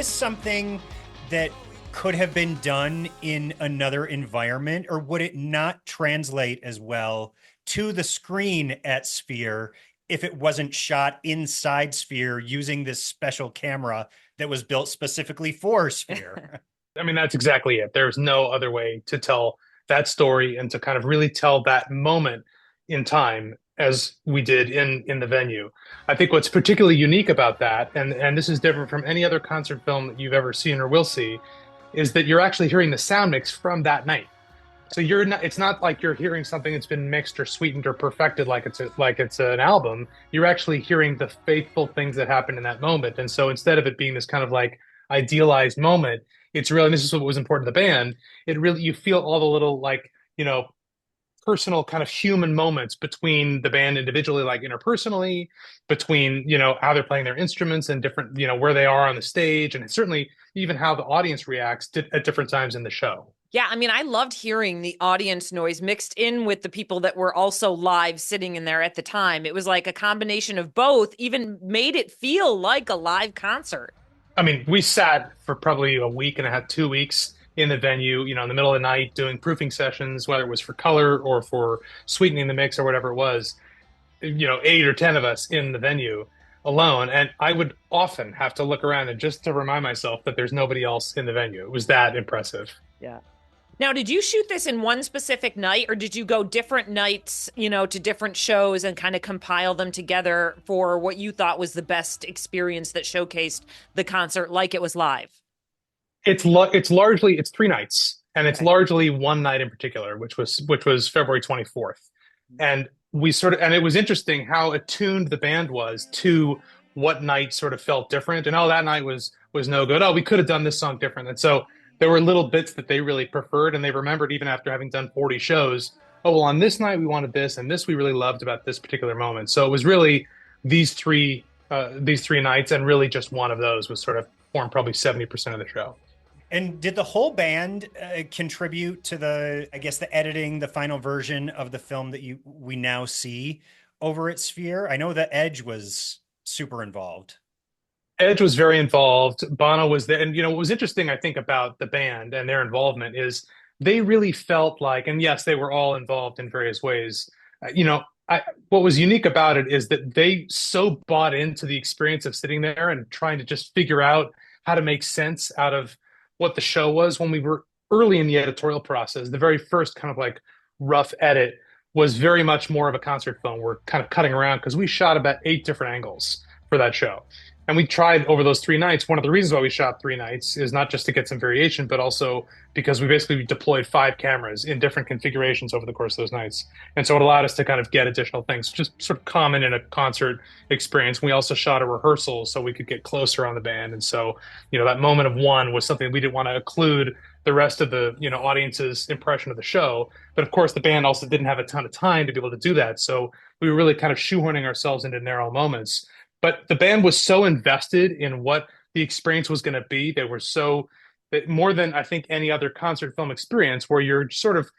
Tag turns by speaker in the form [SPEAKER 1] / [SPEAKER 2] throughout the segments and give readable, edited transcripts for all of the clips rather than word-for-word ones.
[SPEAKER 1] this something that could have been done in another environment, or would it not translate as well to the screen at Sphere if it wasn't shot inside Sphere using this special camera that was built specifically for Sphere?
[SPEAKER 2] I mean, that's exactly it. There's no other way to tell that story and to kind of really tell that moment in time as we did in the venue. I think what's particularly unique about that, and this is different from any other concert film that you've ever seen or will see, is that you're actually hearing the sound mix from that night. So you're not, it's not like you're hearing something that's been mixed or sweetened or perfected like it's an album. You're actually hearing the faithful things that happened in that moment. And so instead of it being this kind of like idealized moment, it's really, and this is what was important to the band, it really, you feel all the little like, you know, personal kind of human moments between the band individually, like interpersonally, between, you know, how they're playing their instruments and different, you know, where they are on the stage, and certainly even how the audience reacts at different times in the show.
[SPEAKER 3] Yeah, I mean, I loved hearing the audience noise mixed in with the people that were also live sitting in there at the time. It was like a combination of both, even made it feel like a live concert.
[SPEAKER 2] I mean, we sat for probably a week and a half, 2 weeks in the venue, you know, in the middle of the night doing proofing sessions, whether it was for color or for sweetening the mix or whatever it was, you know, 8 or 10 of us in the venue alone. And I would often have to look around and just to remind myself that there's nobody else in the venue. It was that impressive.
[SPEAKER 3] Yeah. Now, did you shoot this in one specific night, or did you go different nights, you know, to different shows and kind of compile them together for what you thought was the best experience that showcased the concert like it was live?
[SPEAKER 2] It's largely it's 3 nights, and it's
[SPEAKER 3] Okay.
[SPEAKER 2] largely one night in particular, which was February 24th. And we sort of, and it was interesting how attuned the band was to what night sort of felt different. And oh, that night was no good. Oh, we could have done this song different. And so there were little bits that they really preferred, and they remembered even after having done 40 shows. Oh, well, on this night we wanted this, and this we really loved about this particular moment. So it was really these three nights, and really just one of those was sort of formed probably 70% of the show.
[SPEAKER 1] And did the whole band contribute to the, I guess, the editing, the final version of the film that we now see over at Sphere? I know that Edge was super involved.
[SPEAKER 2] Edge was very involved. Bono was there. And, you know, what was interesting, I think, about the band and their involvement is they really felt like, and yes, they were all involved in various ways. You know, what was unique about it is that they so bought into the experience of sitting there and trying to just figure out how to make sense out of what the show was when we were early in the editorial process. The very first kind of like rough edit was very much more of a concert film. We're kind of cutting around because we shot about 8 different angles for that show. And we tried over those 3 nights. One of the reasons why we shot 3 nights is not just to get some variation, but also because we basically deployed 5 cameras in different configurations over the course of those nights. And so it allowed us to kind of get additional things, just sort of common in a concert experience. We also shot a rehearsal so we could get closer on the band. And so, you know, that moment of one was something we didn't want to occlude the rest of the, you know, audience's impression of the show. But of course, the band also didn't have a ton of time to be able to do that. So we were really kind of shoehorning ourselves into narrow moments. But the band was so invested in what the experience was going to be. They were so more than I think any other concert film experience where you're sort of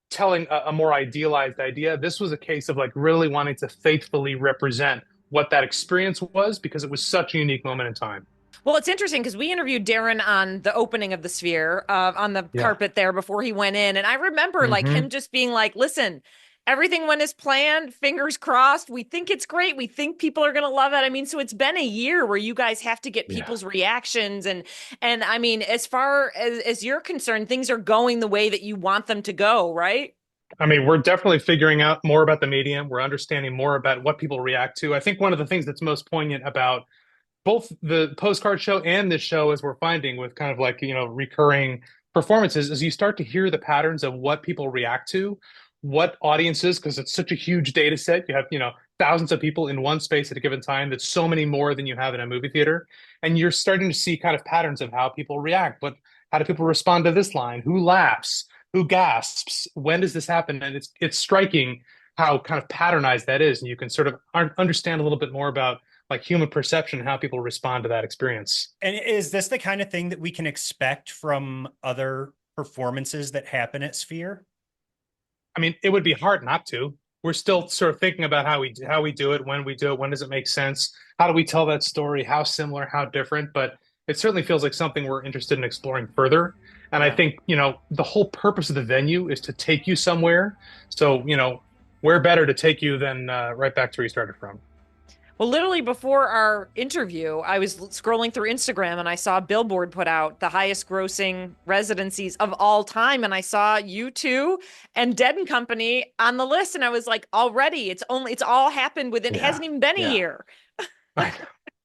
[SPEAKER 2] telling a more idealized idea. This was a case of like really wanting to faithfully represent what that experience was because it was such a unique moment in time.
[SPEAKER 3] Well, it's interesting because we interviewed Darren on the opening of the Sphere, on the
[SPEAKER 2] Yeah.
[SPEAKER 3] carpet there before he went in. And I remember like
[SPEAKER 2] Hmm.
[SPEAKER 3] him just being like, listen, everything went as planned, fingers crossed. We think it's great. We think people are going to love it. I mean, so it's been a year where you guys have to get
[SPEAKER 2] Yeah.
[SPEAKER 3] people's reactions. And I mean, as far as you're concerned, things are going the way that you want them to go, right?
[SPEAKER 2] I mean, we're definitely figuring out more about the medium. We're understanding more about what people react to. I think one of the things that's most poignant about both the postcard show and this show, as we're finding with kind of like, you know, recurring performances, is you start to hear the patterns of what people react to, what audiences, because it's such a huge data set. You have, you know, thousands of people in one space at a given time. That's so many more than you have in a movie theater. And you're starting to see kind of patterns of how people react. But how do people respond to this line? Who laughs? Who gasps? When does this happen? And it's striking how kind of patternized that is. And you can sort of understand a little bit more about like human perception and how people respond to that experience.
[SPEAKER 1] And is this the kind of thing that we can expect from other performances that happen at Sphere?
[SPEAKER 2] I mean, it would be hard not to. We're still sort of thinking about how we do it, when we do it, when does it make sense? How do we tell that story? How similar, how different? But it certainly feels like something we're interested in exploring further. And I
[SPEAKER 1] Yeah.
[SPEAKER 2] think, the whole purpose of the venue is to take you somewhere. So, where better to take you than right back to where you started from?
[SPEAKER 3] Well, literally before our interview, I was scrolling through Instagram and I saw Billboard put out the highest grossing residencies of all time. And I saw U2 and Dead and Company on the list. And I was like, already, it's all happened within, it
[SPEAKER 2] Yeah.
[SPEAKER 3] hasn't even been a
[SPEAKER 2] Yeah.
[SPEAKER 3] year.
[SPEAKER 2] I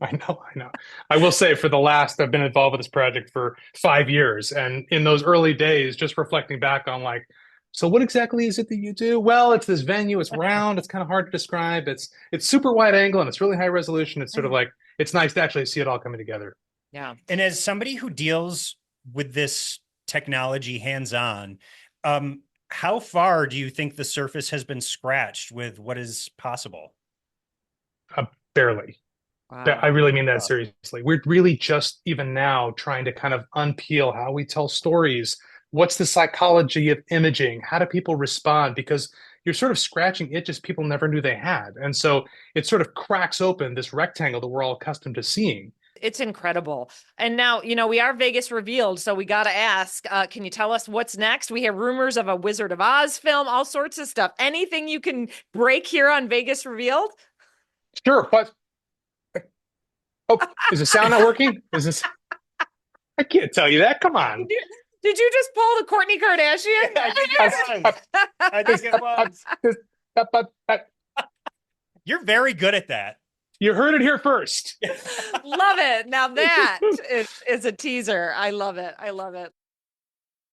[SPEAKER 2] I know. I will say for the last, I've been involved with this project for 5 years. And in those early days, just reflecting back on like, so what exactly is it that you do? Well, it's this venue, it's round, it's kind of hard to describe. It's super wide angle and it's really high resolution. It's sort of like, it's nice to actually see it all coming together.
[SPEAKER 3] Yeah.
[SPEAKER 1] And as somebody who deals with this technology hands-on, how far do you think the surface has been scratched with what is possible?
[SPEAKER 2] Barely.
[SPEAKER 3] Wow.
[SPEAKER 2] I really mean that seriously. We're really just even now trying to kind of unpeel how we tell stories. What's the psychology of imaging? How do people respond? Because you're sort of scratching itches people never knew they had. And so it sort of cracks open this rectangle that we're all accustomed to seeing.
[SPEAKER 3] It's incredible. And now, we are Vegas revealed. So we got to ask, can you tell us what's next? We have rumors of a Wizard of Oz film, all sorts of stuff. Anything you can break here on Vegas revealed?
[SPEAKER 2] Sure, but oh, is the sound not working? Is this? I can't tell you that. Come on.
[SPEAKER 3] Did you just pull the Kourtney Kardashian?
[SPEAKER 1] I think it was. You're very good at that.
[SPEAKER 2] You heard it here first.
[SPEAKER 3] Love it. Now that is a teaser. I love it. I love it.